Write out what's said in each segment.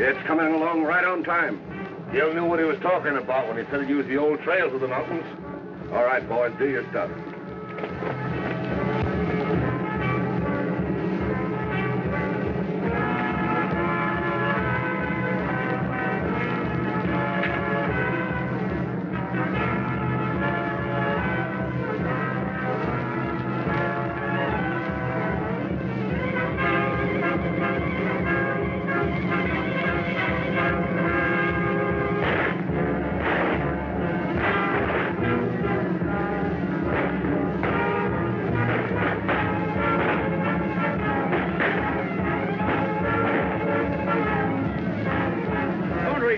It's coming along right on time. Gil knew what he was talking about when he said he'd use the old trails of the mountains. All right, boys, do your stuff.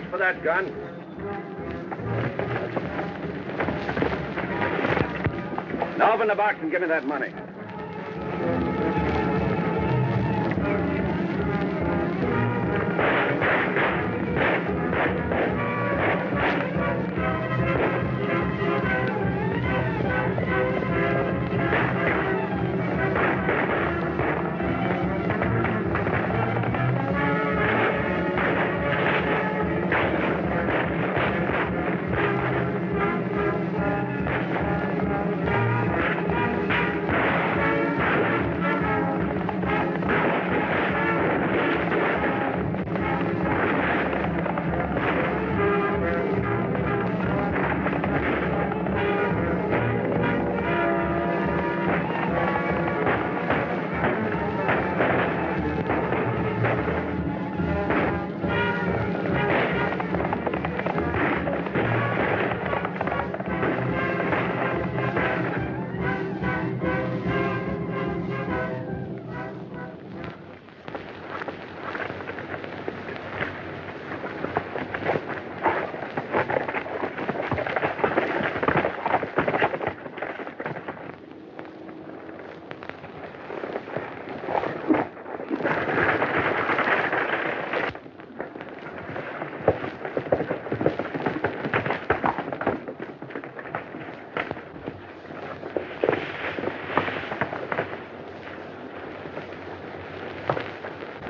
For that gun. Now open the box and give me that money.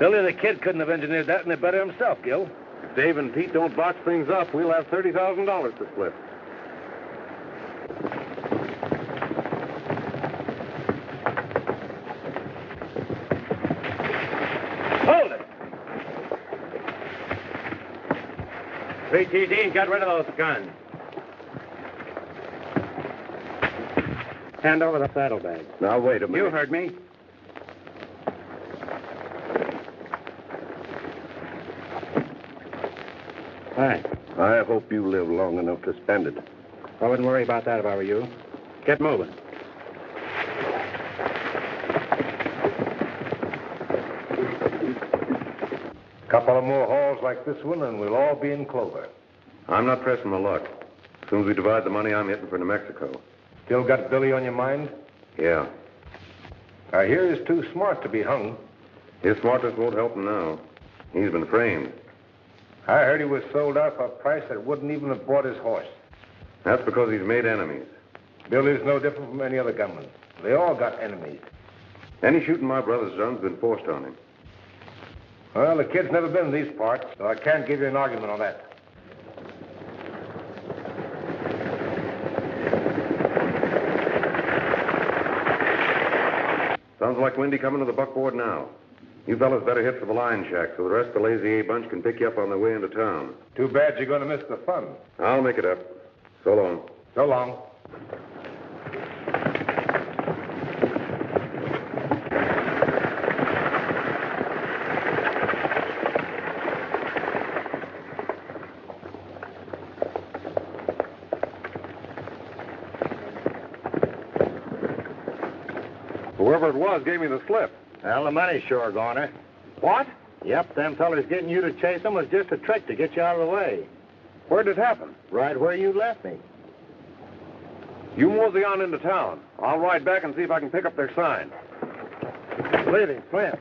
Billy the Kid couldn't have engineered that any better himself, Gil. If Dave and Pete don't box things up, we'll have $30,000 to split. Hold it! 3TD, get rid of those guns. Hand over the saddlebag. Now, wait a minute. You heard me. Thanks. I hope you live long enough to spend it. I wouldn't worry about that if I were you. Get moving. Couple of more hauls like this one, and we'll all be in clover. I'm not pressing my luck. As soon as we divide the money, I'm hitting for New Mexico. Still got Billy on your mind? Yeah. I hear he's too smart to be hung. His smartness won't help him now. He's been framed. I heard he was sold out for a price that wouldn't even have bought his horse. That's because he's made enemies. Billy's no different from any other gunman. They all got enemies. Any shooting my brother's done's been forced on him. Well, the kid's never been in these parts, so I can't give you an argument on that. Sounds like Windy coming to the buckboard now. You fellas better hit for the line shack so the rest of the Lazy A bunch can pick you up on their way into town. Too bad you're going to miss the fun. I'll make it up. So long. So long. Whoever it was gave me the slip. Well, the money's sure goner. What? Yep, them fellers getting you to chase them was just a trick to get you out of the way. Where did it happen? Right where you left me. You mosey on into town. I'll ride back and see if I can pick up their sign. Leaving, Flint.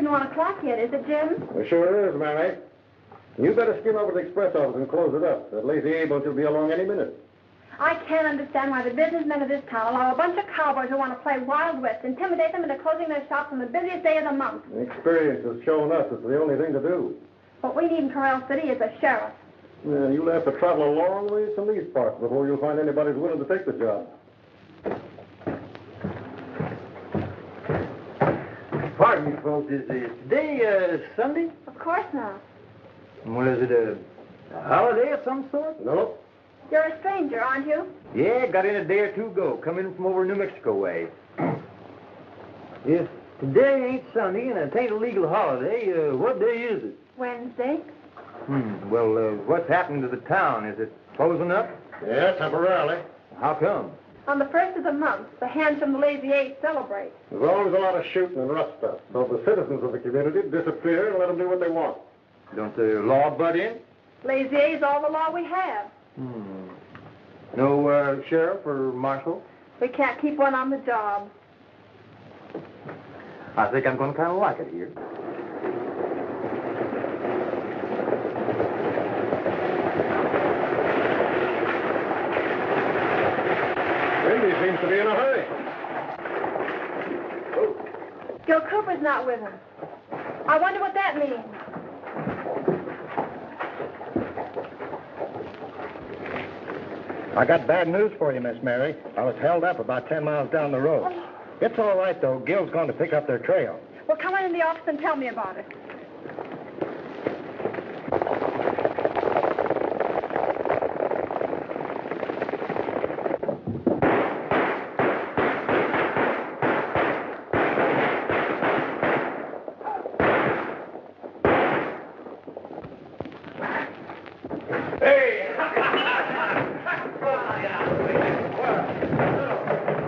isn't 1 o'clock yet, is it, Jim? It sure is, Mary. You better skim over to the express office and close it up. That lazy Abel will be along any minute. I can't understand why the businessmen of this town allow a bunch of cowboys who want to play Wild West, intimidate them into closing their shops on the busiest day of the month. Experience has shown us it's the only thing to do. What we need in Corral City is a sheriff. Yeah, you'll have to travel a long ways from these parts before you'll find anybody who's willing to take the job. Pardon me, folks. Is today Sunday? Of course not. Well, is it a holiday of some sort? Nope. You're a stranger, aren't you? Yeah, got in a day or two ago. Come in from over New Mexico way. If today ain't Sunday and it ain't a legal holiday, what day is it? Wednesday. Well, what's happened to the town? Is it closing up? Yeah, temporarily. How come? On the 1st of the month, the hands from the Lazy Eight celebrate. There's always a lot of shooting and rough stuff. So the citizens of the community disappear and let them do what they want. Don't the law butt in? Lazy Eight's all the law we have. No sheriff or marshal? We can't keep one on the job. I think I'm going to kind of like it here. Indy seems to be in a hurry. Gil Cooper's not with him. I wonder what that means. I got bad news for you, Miss Mary. I was held up about 10 miles down the road. It's all right, though. Gil's going to pick up their trail. Well, come on in the office and tell me about it.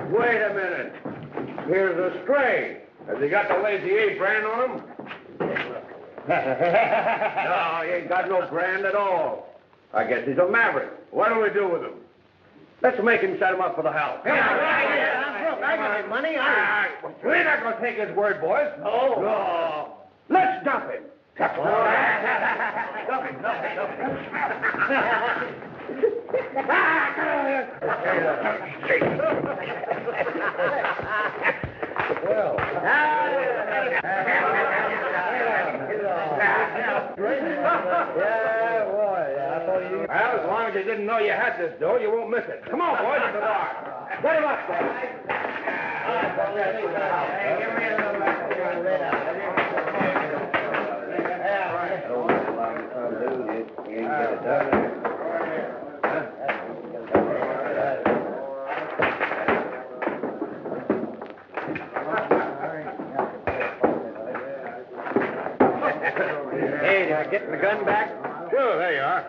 Wait a minute. Here's a stray. Has he got the Lazy Eight brand on him? No, he ain't got no brand at all. I guess he's a maverick. What do we do with him? Let's make him set him up for the house. I got his money. We're not going to take his word, boys. No. Let's dump him. Dump him. Well, as long as you didn't know you had this dough, you won't miss it. Come on, boys, to the bar. Set him up, Hey, did I get the gun back? Sure, there you are.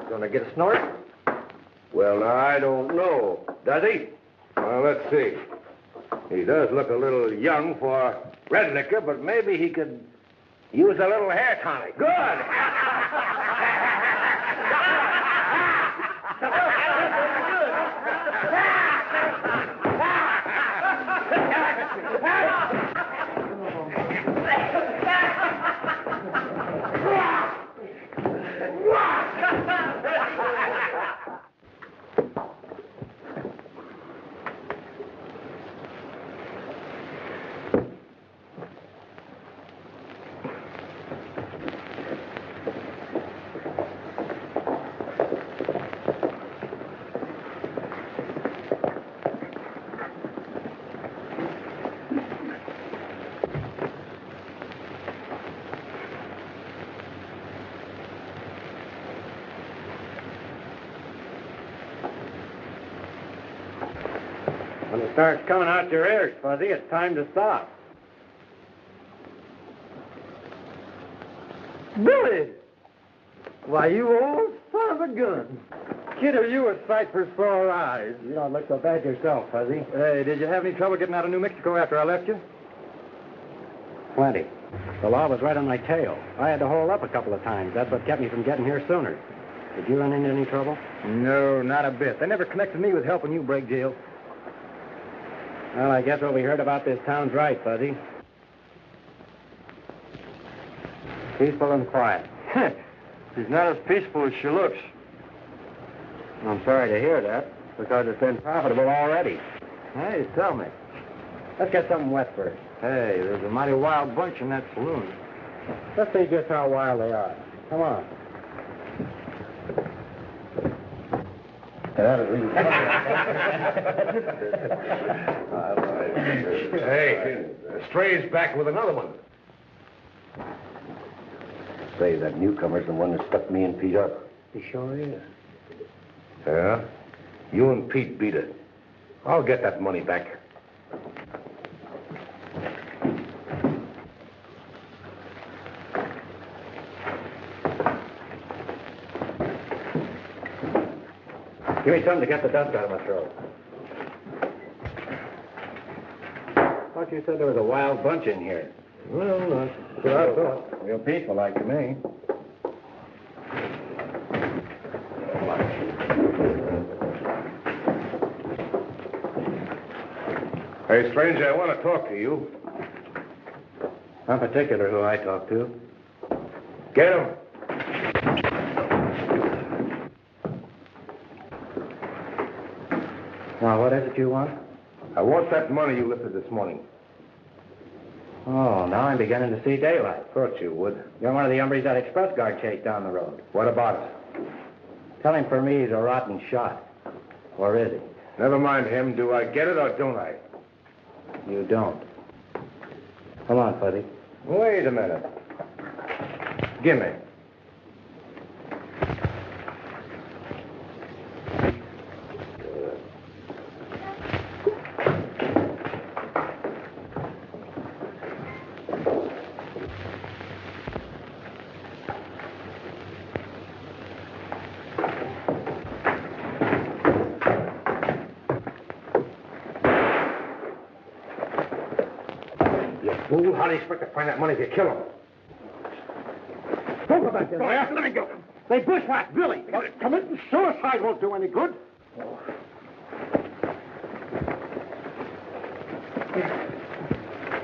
Gonna get a snort? Well, now, I don't know. Does he? Well, let's see. He does look a little young for red liquor, but maybe he could use a little hair tonic. Good! When it starts coming out your ears, Fuzzy, it's time to stop. Billy! Why, you old son of a gun. Kid, are you a sight for sore eyes? You don't look so bad yourself, Fuzzy. Hey, did you have any trouble getting out of New Mexico after I left you? Plenty. The law was right on my tail. I had to hold up a couple of times. That's what kept me from getting here sooner. Did you run into any trouble? No, not a bit. They never connected me with helping you break jail. Well, I guess what we heard about this town's right, Fuzzy. Peaceful and quiet. She's not as peaceful as she looks. I'm sorry to hear that, because it's been profitable already. Hey, tell me. Let's get something wet first. Hey, there's a mighty wild bunch in that saloon. Let's see just how wild they are. Come on. Hey, Stray's back with another one. Say, that newcomer's the one that stuck me and Pete up. He sure is. Yeah? You and Pete beat it. I'll get that money back. Give me something to get the dust out of my throat. Thought you said there was a wild bunch in here. Well, that's what I thought. Real peaceful like to me. Hey, stranger, I want to talk to you. Not particular who I talk to. Get him. Now, what is it you want? I want that money you lifted this morning. Oh, now I'm beginning to see daylight. Thought you would. You're one of the hombres that express guard chased down the road. What about it? Tell him for me he's a rotten shot. Or is he? Never mind him. Do I get it or don't I? You don't. Come on, Fuzzy. Wait a minute. Gimme. Fool, how do you expect to find that money if you kill him? Don't go back there, Lawyer. Let me go. They bushwhacked Billy. Committing suicide won't do any good.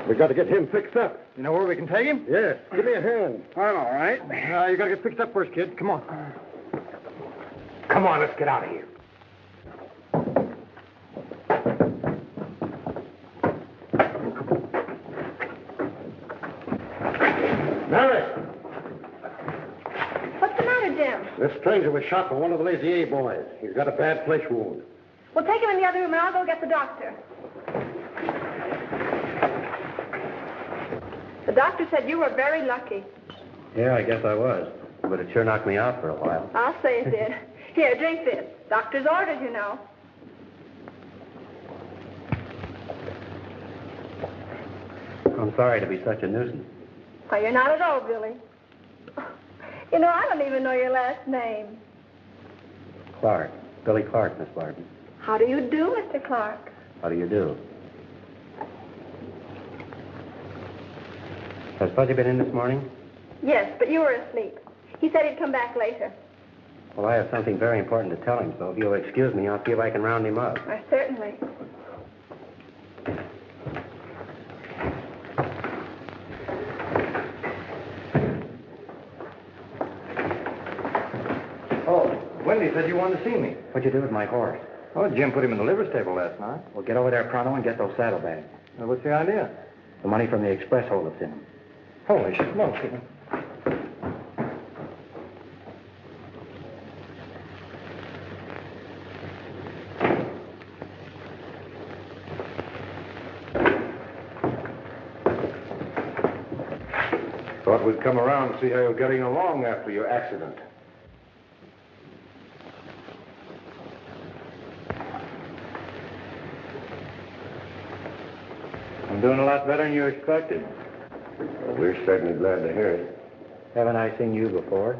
We got to get him fixed up. You know where we can take him? Yes. Give me a hand. I'm all right. You got to get fixed up first, kid. Come on. Come on, let's get out of here. Mary, What's the matter, Jim? this stranger was shot by one of the Lazy A boys. He's got a bad flesh wound. Well, take him in the other room and I'll go get the doctor. The doctor said you were very lucky. Yeah, I guess I was. But it sure knocked me out for a while. I'll say it did. Here, drink this. Doctor's orders, you know. I'm sorry to be such a nuisance. Why, you're not at all, Billy. You know, I don't even know your last name. Clark. Billy Clark, Miss Barton. How do you do, Mr. Clark? How do you do? Has Fuzzy been in this morning? Yes, but you were asleep. He said he'd come back later. Well, I have something very important to tell him, so if you'll excuse me, I'll see if I can round him up. Why, certainly. Oh, Wendy said you wanted to see me. What'd you do with my horse? Oh, Jim put him in the liver stable last night. Well, get over there pronto and get those saddlebags. What's the idea? The money from the express hold that's in them. Holy shit, no. Thought we'd come around and see how you're getting along after your accident. I'm doing a lot better than you expected. Well, we're certainly glad to hear it. Haven't I seen you before?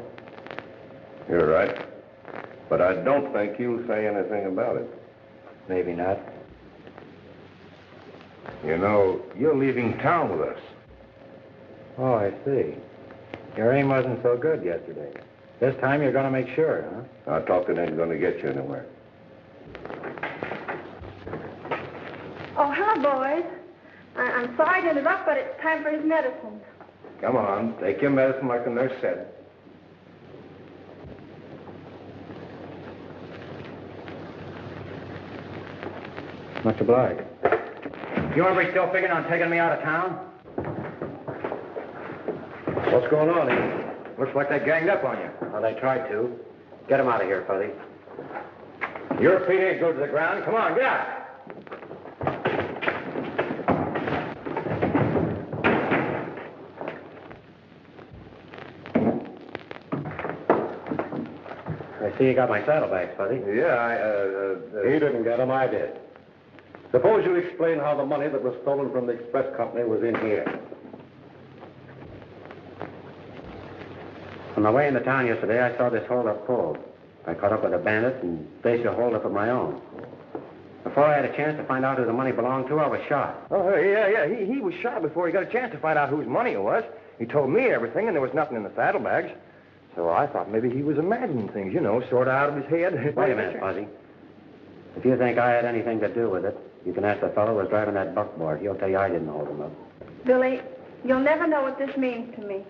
You're right. But I don't think you'll say anything about it. Maybe not. You know, you're leaving town with us. Oh, I see. Your aim wasn't so good yesterday. This time you're going to make sure, huh? Our talking ain't going to get you anywhere. Oh, hello, Hello, boys. I'm sorry to interrupt, but it's time for his medicine. Come on, take your medicine like the nurse said. Much obliged. You everybody still figuring on taking me out of town? What's going on here? Looks like they ganged up on you. Well, they tried to. Get him out of here, Fuzzy. Your feet ain't glued to the ground. Come on, get out. I see you got my saddlebags, Fuzzy. Yeah, He didn't get them, I did. Suppose you explain how the money that was stolen from the express company was in here. On my way into town yesterday, I saw this holdup pulled. I caught up with a bandit and staged a holdup of my own. Before I had a chance to find out who the money belonged to, I was shot. Oh, yeah. He was shot before he got a chance to find out whose money it was. He told me everything, and there was nothing in the saddlebags. So I thought maybe he was imagining things, sort of out of his head. Wait a minute, Fuzzy. If you think I had anything to do with it, you can ask the fellow who was driving that buckboard. He'll tell you I didn't hold him up. Billy, you'll never know what this means to me.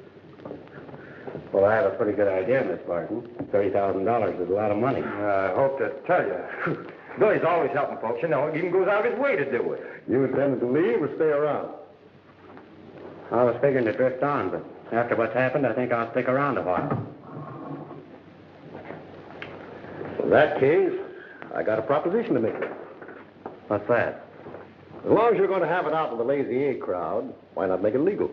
Well, I have a pretty good idea, Miss Barton. $30,000 is a lot of money. I hope to tell you. Billy's always helping folks, He even goes out of his way to do it. You intended to leave or stay around? I was figuring to drift on, but after what's happened, I think I'll stick around a while. In that case, I got a proposition to make you. What's that? As long as you're going to have it out with the Lazy A crowd, why not make it legal?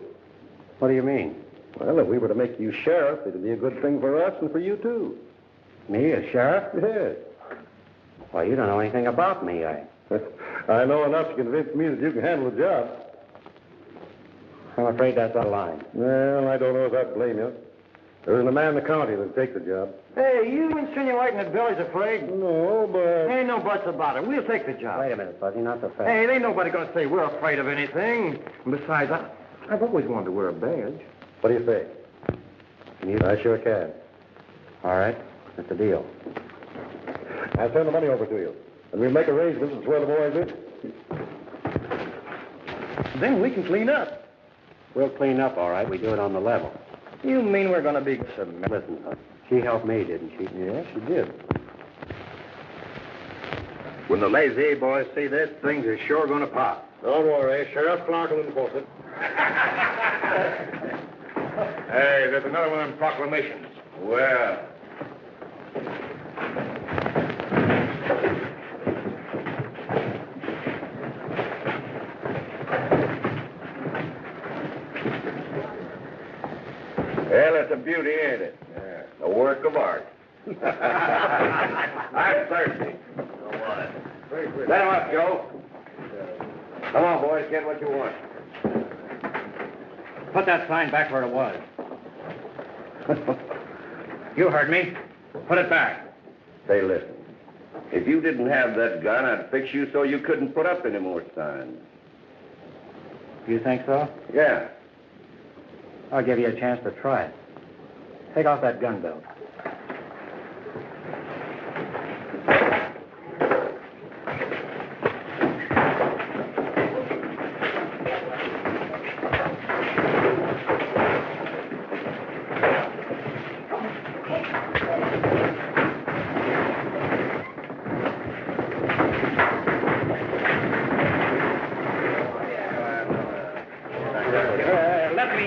What do you mean? Well, if we were to make you sheriff, it'd be a good thing for us and for you, too. Me, as sheriff? Yes. Well, you don't know anything about me, I know enough to convince me that you can handle the job. I'm afraid that's out of line. Well, I don't know if I'd blame you. There isn't a man in the county that'd take the job. Hey, you insinuating that Billy's afraid? No, but... Ain't no buts about it. We'll take the job. Wait a minute, Fuzzy, not so fast. Hey, ain't nobody going to say we're afraid of anything. And besides, I've always wanted to wear a badge. What do you say? I sure can. All right, that's the deal. I'll send the money over to you, and we'll make arrangements to swear the boys in. Then we can clean up. We'll clean up, all right. We do it on the level. You mean we're going to be... Listen, she helped me, didn't she? Yeah, she did. When the Lazy A boys see this, things are sure going to pop. Don't worry. Sheriff Clark will enforce it. Hey, there's another one of them proclamations. Well... Well, it's a beauty, ain't it? Yeah. A work of art. I'm thirsty. So what? Let him up, Joe. Come on, boys, get what you want. Put that sign back where it was. You heard me. Put it back. Say, listen. If you didn't have that gun, I'd fix you so you couldn't put up any more signs. You think so? Yeah. I'll give you a chance to try it. Take off that gun belt. Let me...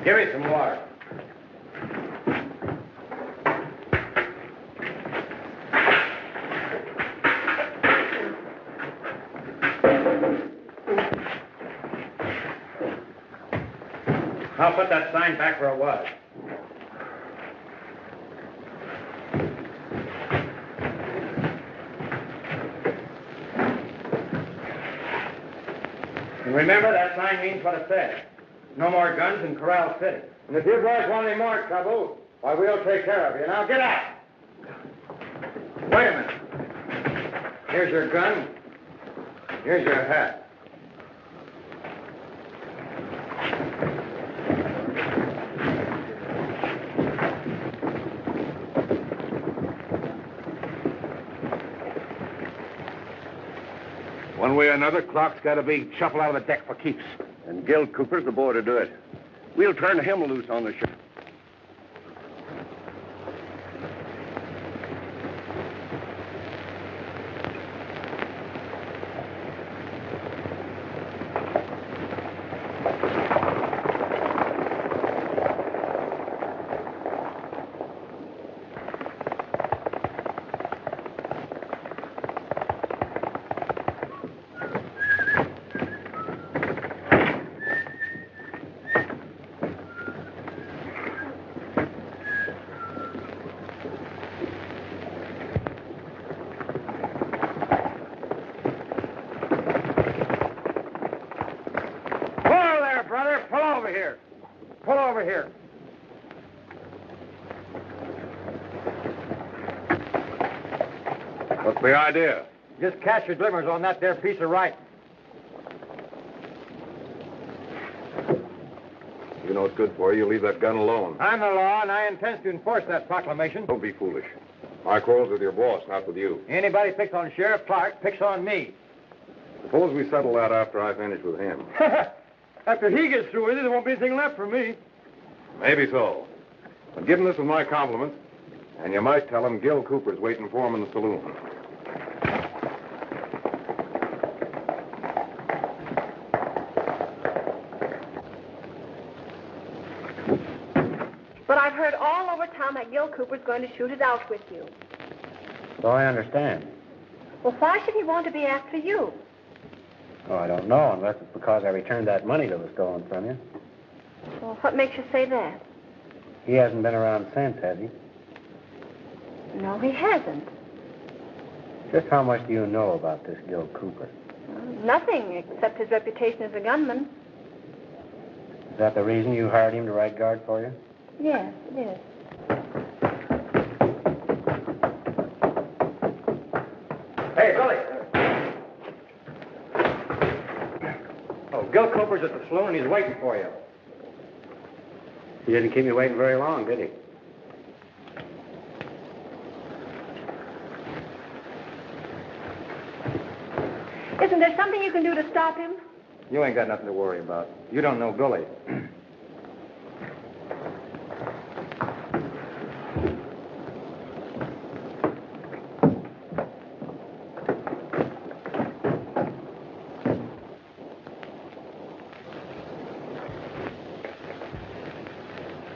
Give me some water. I'll put that sign back where it was. And remember, that sign means what it says. No more guns in Corral City. And if you boys want any more trouble, why, we'll take care of you. Now, get out. Wait a minute. Here's your gun. Here's your hat. One way or another, Clark's got to be shuffled out of the deck for keeps. And Gil Cooper's the boy to do it. We'll turn him loose on the ship. Pull over here. What's the idea? Just catch your glimmers on that there piece of writing. You know it's good for you. Leave that gun alone. I'm the law, and I intend to enforce that proclamation. Don't be foolish. My quarrel's with your boss, not with you. Anybody picks on Sheriff Clark picks on me. Suppose we settle that after I finish with him. After he gets through with it, there won't be anything left for me. Maybe so. But give him this with my compliments, and you might tell him Gil Cooper's waiting for him in the saloon. But I've heard all over town that Gil Cooper's going to shoot it out with you. So I understand. Well, why should he want to be after you? Oh, I don't know, unless it's because I returned that money that was stolen from you. Well, what makes you say that? He hasn't been around since, has he? No, he hasn't. Just how much do you know about this Gil Cooper? Nothing, except his reputation as a gunman. Is that the reason you hired him to ride guard for you? Yes, it is. Hey, Billy. Oh, Gil Cooper's at the saloon, and he's waiting for you. He didn't keep me waiting very long, did he? Isn't there something you can do to stop him? You ain't got nothing to worry about. You don't know Billy.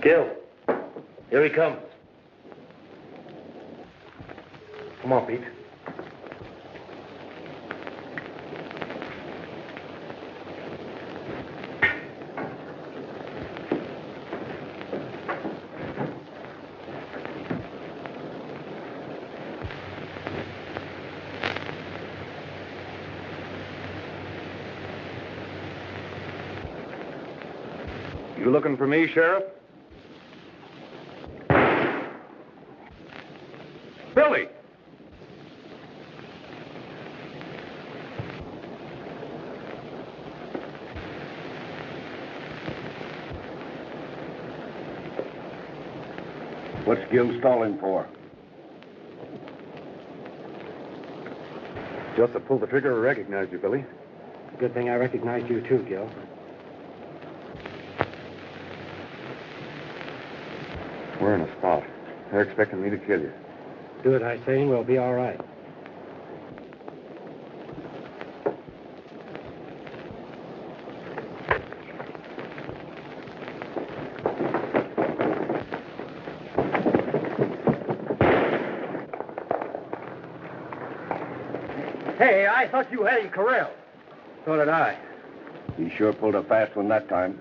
Gil, here he comes. Come on, Pete. You looking for me, Sheriff? Billy! What's Gil stalling for? Just to pull the trigger, I recognized you, Billy. Good thing I recognized you, too, Gil. We're in a spot. They're expecting me to kill you. Do it, I say, and we'll be all right. Hey, I thought you had him corralled. So did I. He sure pulled a fast one that time.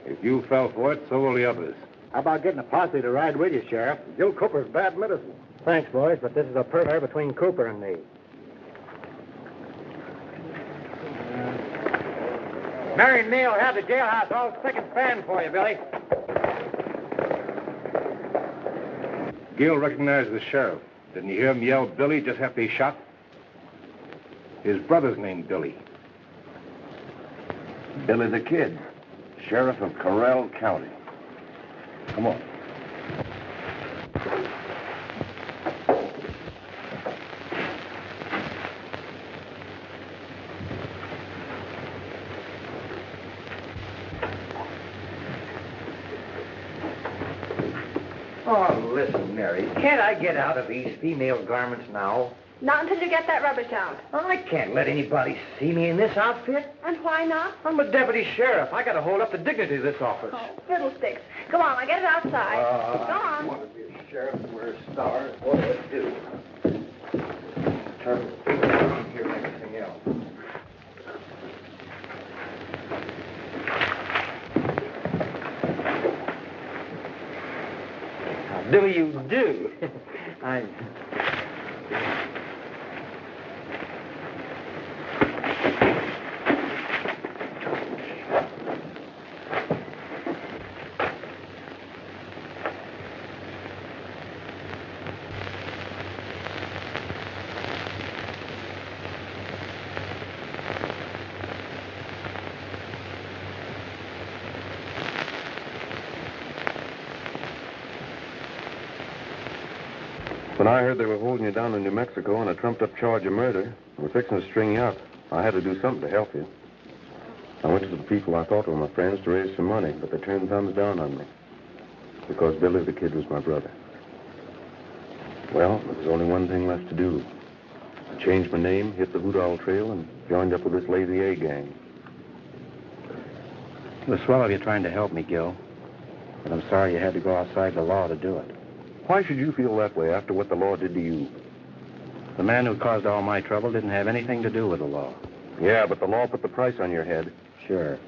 If you fell for it, so will the others. How about getting a posse to ride with you, Sheriff? Gil Cooper's bad medicine. Thanks, boys, but this is a affair between Cooper and me. Mary and Neil have the jailhouse all spick and span for you, Billy. Gil recognized the sheriff. Didn't you hear him yell Billy just after he shot? His brother's named Billy. Billy the Kid, sheriff of Corral County. Come on. Oh, listen, Mary. Can't I get out of these female garments now? Not until you get that rubbish out. I can't let anybody see me in this outfit. And why not? I'm a deputy sheriff. I got to hold up the dignity of this office. Oh, fiddlesticks. Go on, I'll get it outside. Go on. Want to be a sheriff and wear a star? What do I do? Turn the thing around here and everything else. How do you do? I'm... When I heard they were holding you down in New Mexico on a trumped-up charge of murder, and were fixing to string you up, I had to do something to help you. I went to the people I thought were my friends to raise some money, but they turned thumbs down on me. Because Billy the Kid was my brother. Well, there was only one thing left to do. I changed my name, hit the Hoot Owl Trail, and joined up with this Lazy A gang. It was swell of you trying to help me, Gil. But I'm sorry you had to go outside the law to do it. Why should you feel that way after what the law did to you? The man who caused all my trouble didn't have anything to do with the law. Yeah, but the law put the price on your head. Sure.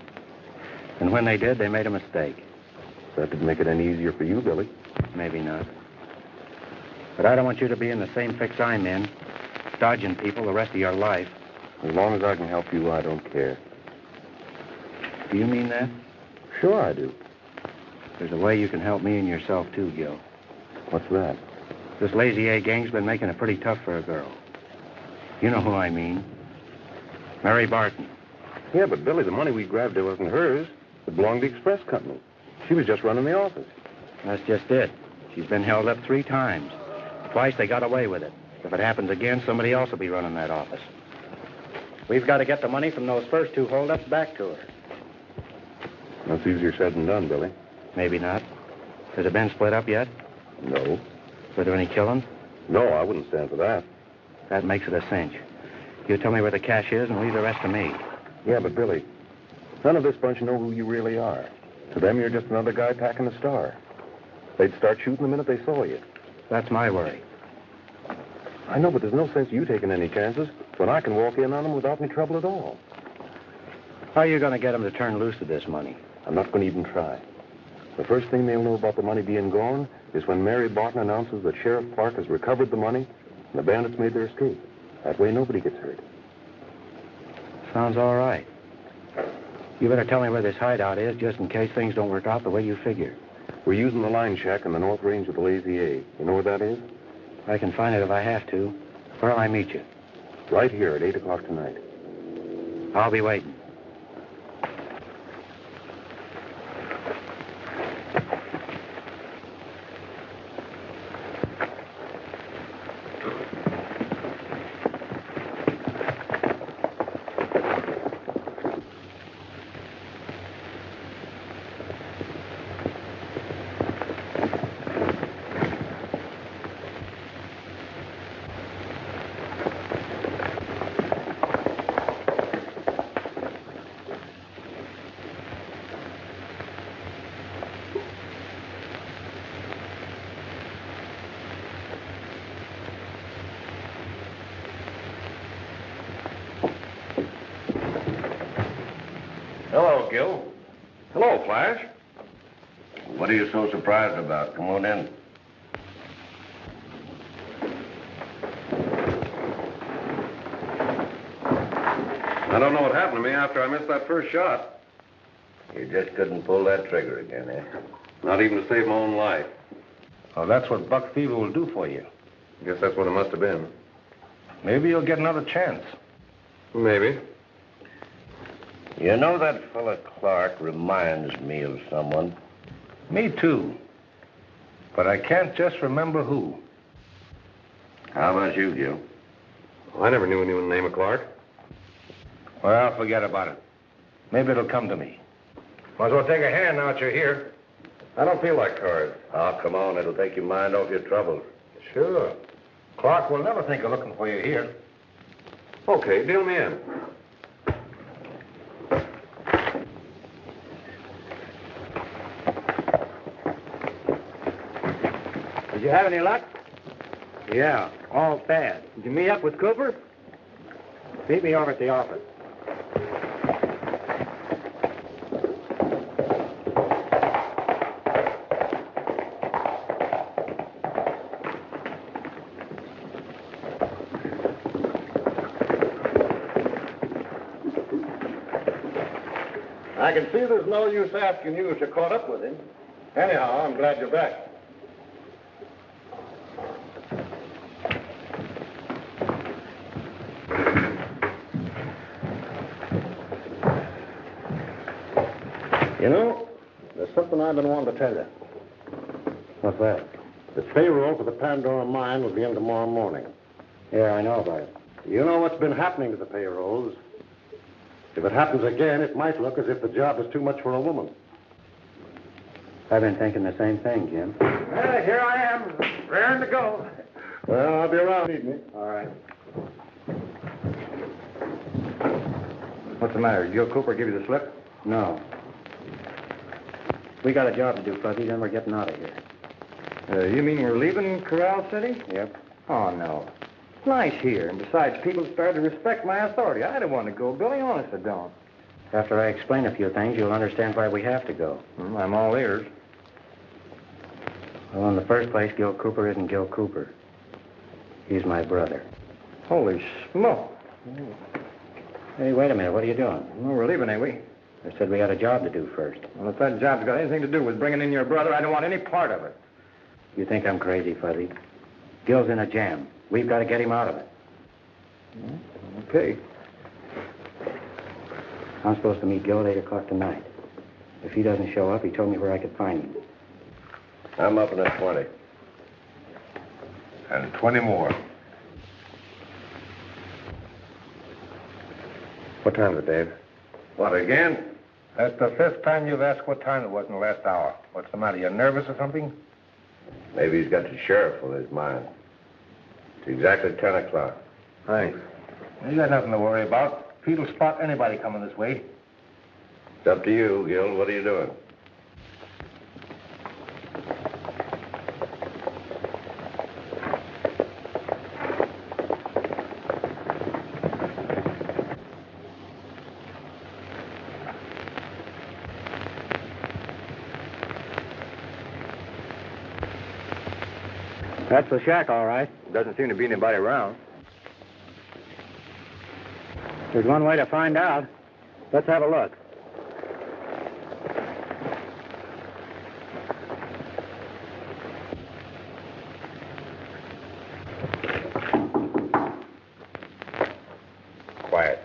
And when they did, they made a mistake. That didn't make it any easier for you, Billy. Maybe not. But I don't want you to be in the same fix I'm in, dodging people the rest of your life. As long as I can help you, I don't care. Do you mean that? Sure I do. There's a way you can help me and yourself, too, Gil. What's that? This Lazy A gang's been making it pretty tough for a girl. You know who I mean. Mary Barton. Yeah, but Billy, the money we grabbed there wasn't hers. It belonged to the express company. She was just running the office. That's just it. She's been held up 3 times. Twice they got away with it. If it happens again, somebody else will be running that office. We've got to get the money from those first 2 holdups back to her. That's easier said than done, Billy. Maybe not. Has it been split up yet? No. Were there any killings? No, I wouldn't stand for that. That makes it a cinch. You tell me where the cash is and leave the rest to me. Yeah, but Billy, none of this bunch know who you really are. To them, you're just another guy packing a star. They'd start shooting the minute they saw you. That's my worry. I know, but there's no sense of you taking any chances when I can walk in on them without any trouble at all. How are you going to get them to turn loose of this money? I'm not going to even try. The first thing they'll know about the money being gone is when Mary Barton announces that Sheriff Clark has recovered the money and the bandits made their escape. That way nobody gets hurt. Sounds all right. You better tell me where this hideout is just in case things don't work out the way you figure. We're using the line shack in the north range of the Lazy A. You know where that is? I can find it if I have to. Where'll I meet you? Right here at 8 o'clock tonight. I'll be waiting. Gil. Hello, Flash. What are you so surprised about? Come on in. I don't know what happened to me after I missed that first shot. You just couldn't pull that trigger again, eh? Not even to save my own life. Well, that's what buck fever will do for you. Guess that's what it must have been. Maybe you'll get another chance. Maybe. You know, that fella Clark reminds me of someone. Me too. But I can't just remember who. How about you, Gil? I never knew anyone named Clark. Well, forget about it. Maybe it'll come to me. Might as well take a hand now that you're here. I don't feel like cards. Oh, come on. It'll take your mind off your troubles. Sure. Clark will never think of looking for you here. Okay, deal me in. Did you have any luck? Yeah, all bad. Did you meet up with Cooper? Meet me over at the office. I can see there's no use asking you if you caught up with him. Anyhow, I'm glad you're back. You know, there's something I've been wanting to tell you. What's that? The payroll for the Pandora mine will begin tomorrow morning. Yeah, I know about it. You know what's been happening to the payrolls. If it happens again, it might look as if the job is too much for a woman. I've been thinking the same thing, Jim. Well, here I am, raring to go. Well, I'll be around evening. All right. What's the matter? Did Gil Cooper give you the slip? No. We got a job to do, Fuzzy, then we're getting out of here. You mean we're leaving Corral City? Yep. Oh, no. It's nice here, and besides, people started to respect my authority. I don't want to go, Billy. Honest, I don't. After I explain a few things, you'll understand why we have to go. I'm all ears. Well, in the first place, Gil Cooper isn't Gil Cooper. He's my brother. Holy smoke. Hey, wait a minute. What are you doing? Well, we're leaving, ain't we? I said we had a job to do first. Well, if that job's got anything to do with bringing in your brother, I don't want any part of it. You think I'm crazy, Fuzzy? Gil's in a jam. We've got to get him out of it. Okay. I'm supposed to meet Gil at 8 o'clock tonight. If he doesn't show up, he told me where I could find him. I'm up in at 20. And 20 more. What time is it, Dave? What, again? That's the 5th time you've asked what time it was in the last hour. What's the matter? You nervous or something? Maybe he's got the sheriff on his mind. It's exactly 10 o'clock. Thanks. You got nothing to worry about. Pete'll spot anybody coming this way. It's up to you, Gil. What are you doing? That's the shack, all right. Doesn't seem to be anybody around. There's one way to find out. Let's have a look. Quiet.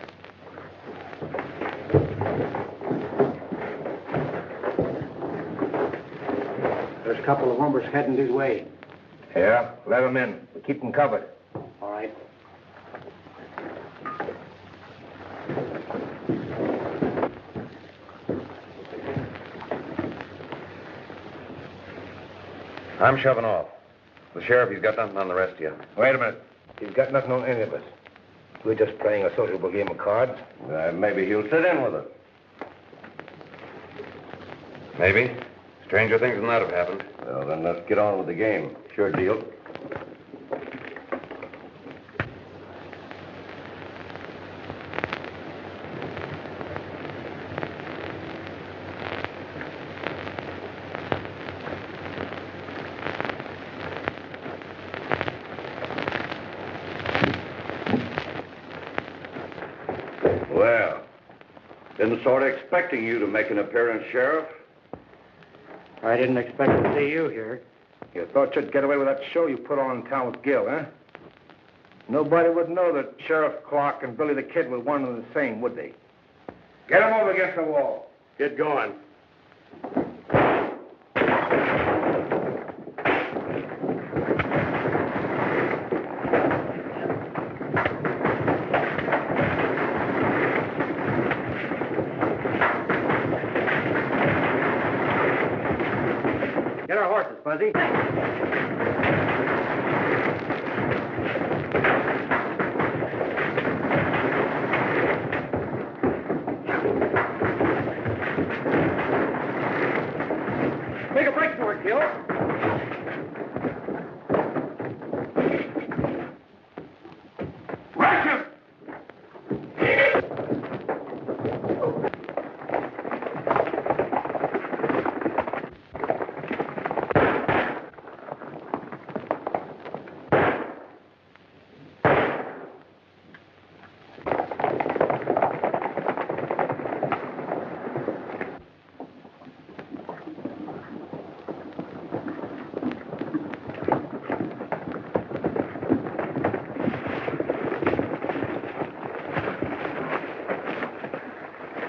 There's a couple of hombres heading this way. Yeah? Let them in. Keep them covered. All right. I'm shoving off. The sheriff, he's got nothing on the rest of you. Wait a minute. He's got nothing on any of us. We're just playing a sociable game of cards. Maybe he'll sit in with us. Maybe. Stranger things than that have happened. Well, then let's get on with the game. Sure deal. Well, didn't sort of expecting you to make an appearance, Sheriff. I didn't expect to see you here. You thought you'd get away with that show you put on in town with Gil, huh? Nobody would know that Sheriff Clark and Billy the Kid were one and the same, would they? Get him over against the wall. Get going. Get our horses, Fuzzy. Make a break for it, Gil. Rush him!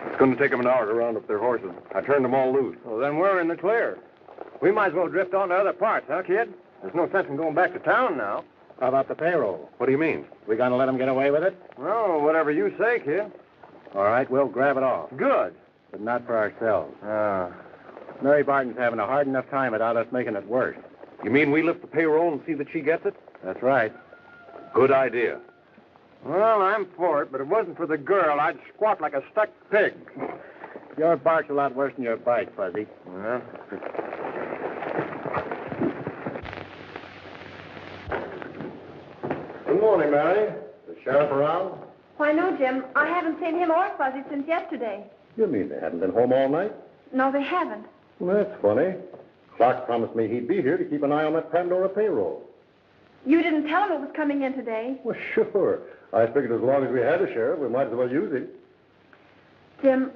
It's going to take them an hour to round up their horses. I turned them all loose. Well, then we're in the clear. We might as well drift on to other parts, huh, kid? There's no sense in going back to town now. How about the payroll? What do you mean? We gonna let them get away with it? Well, whatever you say, kid. All right, we'll grab it off. Good. But not for ourselves. Mary Barton's having a hard enough time without us making it worse. You mean we lift the payroll and see that she gets it? That's right. Good idea. Well, I'm for it, but if it wasn't for the girl, I'd squawk like a stuck pig. Your bark's a lot worse than your bite, Fuzzy. Well, Good morning, Mary. The sheriff around? Why, no, Jim. I haven't seen him or Fuzzy since yesterday. You mean they haven't been home all night? No, they haven't. Well, that's funny. Clark promised me he'd be here to keep an eye on that Pandora payroll. You didn't tell him it was coming in today. Well, sure. I figured as long as we had a sheriff, we might as well use him. Jim,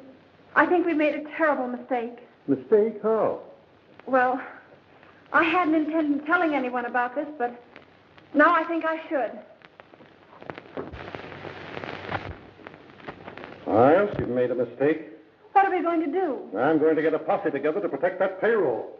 I think we made a terrible mistake. Mistake? How? Well, I hadn't intended telling anyone about this, but now I think I should. Yes, you've made a mistake. What are we going to do? I'm going to get a posse together to protect that payroll.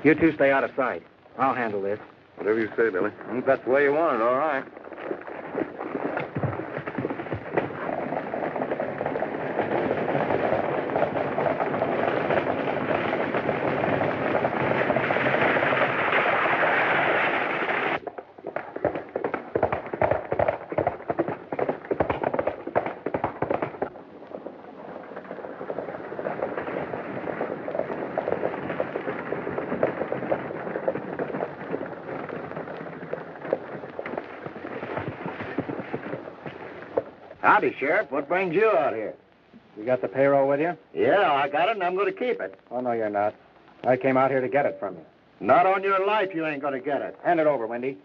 You two stay out of sight. I'll handle this. Whatever you say, Billy. if that's the way you want it, all right. Howdy, Sheriff. What brings you out here? You got the payroll with you? Yeah, I got it, and I'm going to keep it. Oh, no, you're not. I came out here to get it from you. Not on your life you ain't going to get it. Hand it over, Wendy.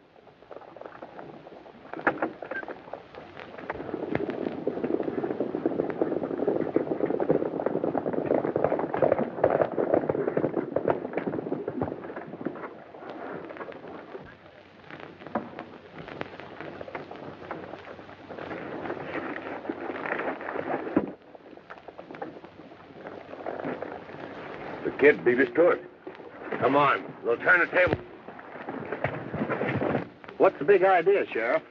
The kid beat us to it. Come on, we'll turn the table. What's the big idea, Sheriff?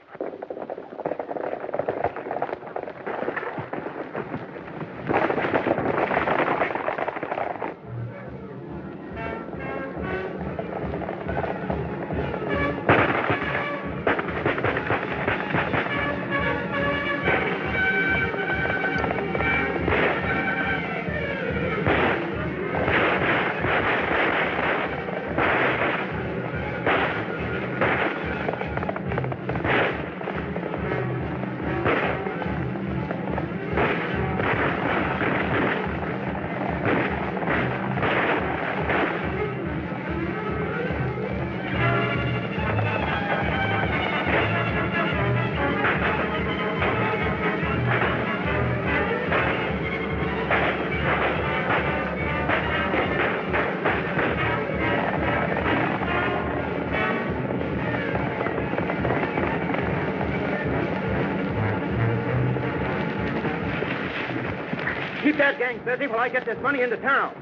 that gang's busy while I get this money into town.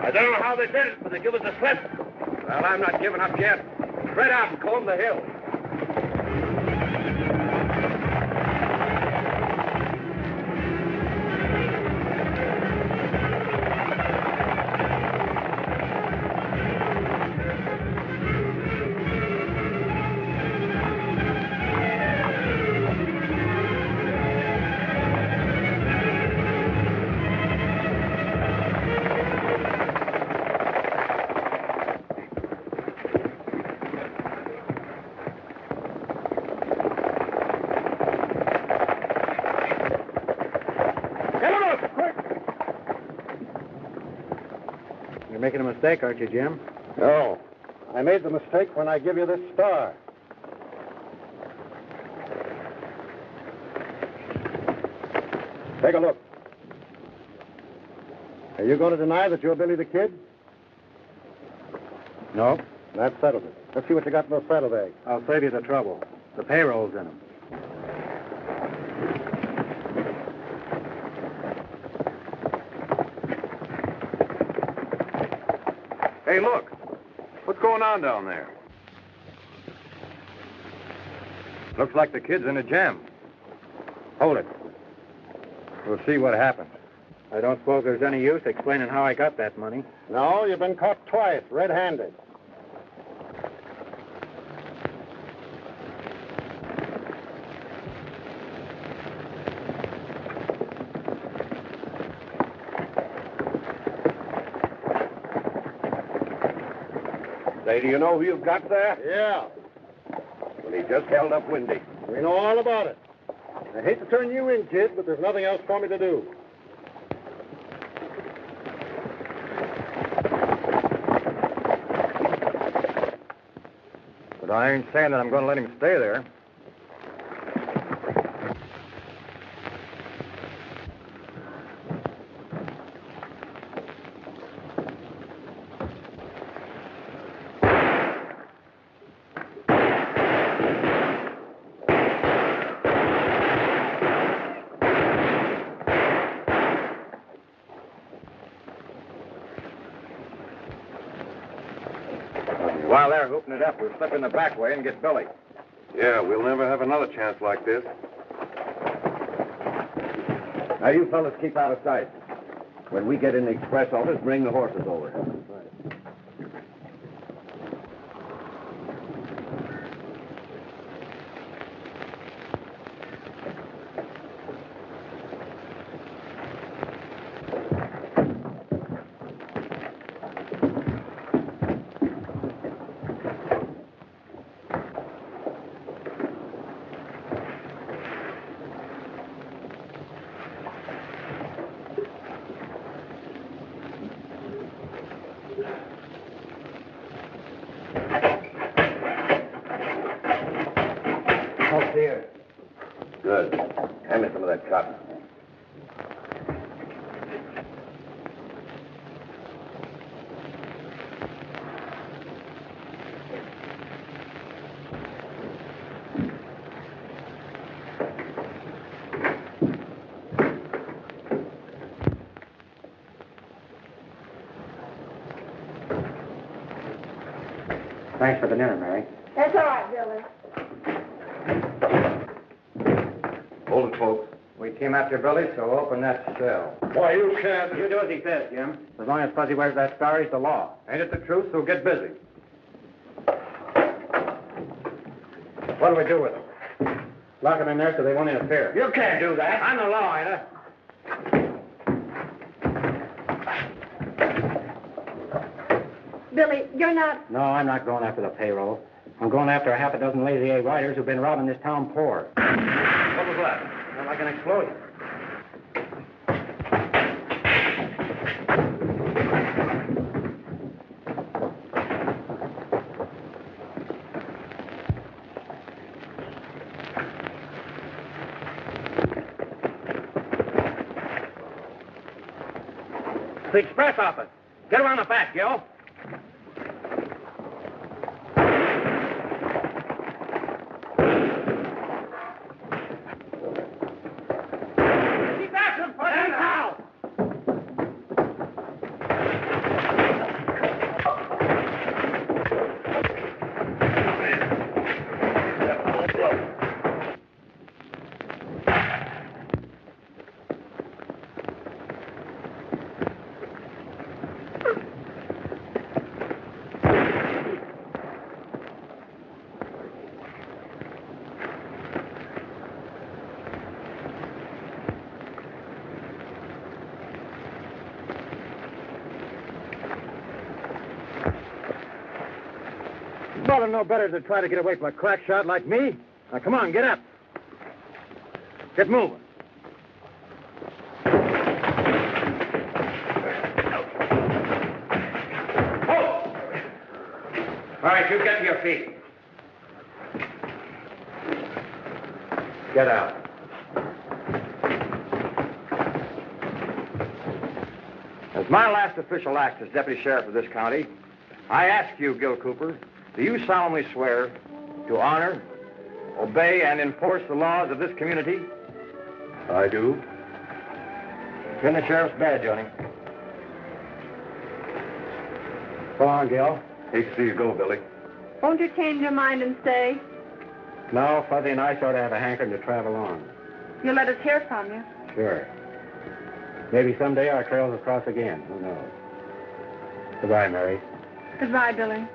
I don't know how they did it, but they give us a slip. Well, I'm not giving up yet. Spread out and comb the hill. You're making a mistake, aren't you, Jim? No. I made the mistake when I give you this star. Take a look. Are you going to deny that you're Billy the Kid? No. That settles it. Let's see what you got in those saddlebags. I'll save you the trouble. The payroll's in them. Hey, look. What's going on down there? Looks like the kid's in a jam. Hold it. We'll see what happens. I don't suppose there's any use explaining how I got that money. No, you've been caught twice, red-handed. Say, do you know who you've got there? Yeah, Well, he just held up Windy. we know all about it. I hate to turn you in, kid, but there's nothing else for me to do. But I ain't saying that I'm going to let him stay there. While they're hooping it up, we'll slip in the back way and get Billy. Yeah, we'll never have another chance like this. Now, you fellas keep out of sight. When we get in the express office, bring the horses over. Here. Good. Hand me some of that cotton. Thanks for the dinner, Mary. That's all right, Billy. Hold it, folks. We came after Billy, so open that cell. Why, you can't. You do as he says, Jim. As long as Fuzzy wears that star, he's the law. Ain't it the truth? So get busy. What do we do with him? Lock him in there so they won't interfere. You can't do that. I'm the law, ain't I? Billy, you're not... No, I'm not going after the payroll. I'm going after a half a dozen Lazy A riders who've been robbing this town poor. What was that? Sound like an explosion. The express office. Get around the back, Gil. Keep after him, Fuzzy. And now! You ought to know better than to try to get away from a crack shot like me. Now, come on, get up. Get moving. All right, you get to your feet. Get out. As my last official act as deputy sheriff of this county, I ask you, Gil Cooper, do you solemnly swear to honor, obey, and enforce the laws of this community? I do. Pin the sheriff's badge on him. Go on, Gil. Hate to see you go, Billy. Won't you change your mind and stay? No, Fuzzy and I sort of have a hankering to travel on. You'll let us hear from you. Sure. Maybe someday our trails will cross again. Who knows? Goodbye, Mary. Goodbye, Billy.